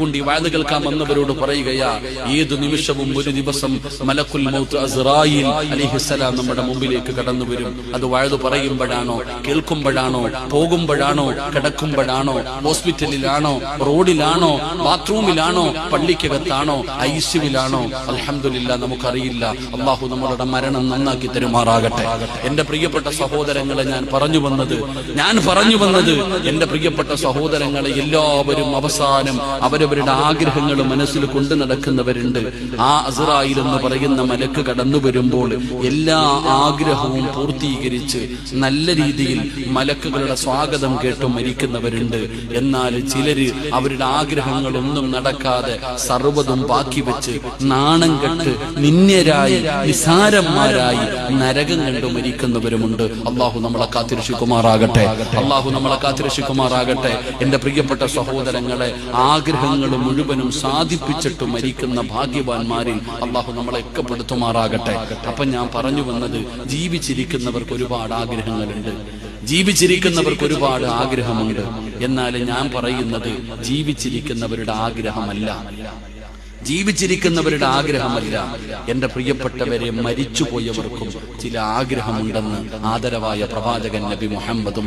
അതുകൊണ്ട് ഈ വഅദ് കേൾക്കാൻ വന്നവരോട് പറയുകയാ, ഏതു നിമിഷവും ഒരു ദിവസം മലക്കുൽ മൗത്ത് അസ്റായീൽ അലൈഹിസ്സലാം നമ്മുടെ മുമ്പിലേക്ക് കടന്നു വരും. അത് വഅദ് പറയുമ്പോഴാണോ, കേൾക്കുമ്പോഴാണോ, പോകുമ്പോഴാണോ, കിടക്കുമ്പോഴാണോ, ഹോസ്പിറ്റലിലാണോ, റോഡിലാണോ, ബാത്റൂമിലാണോ, പള്ളിക്കകത്താണോ, ഐസിയുവിലാണോ, അൽഹംദുലില്ലാ നമുക്കറിയില്ല. അള്ളാഹു നമ്മളുടെ മരണം നന്നാക്കി തരുമാറാകട്ടെ. എന്റെ പ്രിയപ്പെട്ട സഹോദരങ്ങളെ, ഞാൻ പറഞ്ഞു വന്നത് എന്റെ പ്രിയപ്പെട്ട സഹോദരങ്ങളെ, എല്ലാവരും അവസാനം അവരവരുടെ ആഗ്രഹങ്ങൾ മനസ്സിൽ കൊണ്ടു നടക്കുന്നവരുണ്ട്. ആ അസ്റായീൽ എന്ന് പറയുന്ന മലക്ക് കടന്നു വരുമ്പോൾ എല്ലാ ആഗ്രഹവും പൂർത്തീകരിച്ച് നല്ല രീതിയിൽ മലക്കുകളുടെ സ്വാഗതം കേട്ട് മരിക്കുന്നവരുണ്ട്. എന്നാൽ ചിലര് അവരുടെ ആഗ്രഹങ്ങളൊന്നും നടക്കാതെ സർവ്വതും ബാക്കി വെച്ച് നാണം കെട്ട് നിന്ദ്യരായി നിസാരന്മാരായി നരകം കണ്ടു മരിക്കുന്നവരുമുണ്ട്. അള്ളാഹു നമ്മളെ കാത്തിരക്ഷിക്കുമാറാകട്ടെ. എന്റെ പ്രിയപ്പെട്ട സഹോദരങ്ങളെ, ആഗ്രഹങ്ങൾ മുഴുവനും സാധിപ്പിച്ചിട്ട് മരിക്കുന്ന ഭാഗ്യവാന്മാരിൽ അള്ളാഹു നമ്മളെ പെടുത്തുമാറാകട്ടെ. അപ്പൊ ഞാൻ പറഞ്ഞു വന്നത്, ജീവിച്ചിരിക്കുന്നവർക്ക് ഒരുപാട് ആഗ്രഹമുണ്ട്. എന്നാൽ ഞാൻ പറയുന്നത് ജീവിച്ചിരിക്കുന്നവരുടെ ആഗ്രഹമല്ല. എന്റെ പ്രിയപ്പെട്ടവരെ, മരിച്ചുപോയവർക്കും ചില ആഗ്രഹമുണ്ടെന്ന് ആദരവായ പ്രവാചകൻ നബി മുഹമ്മദ്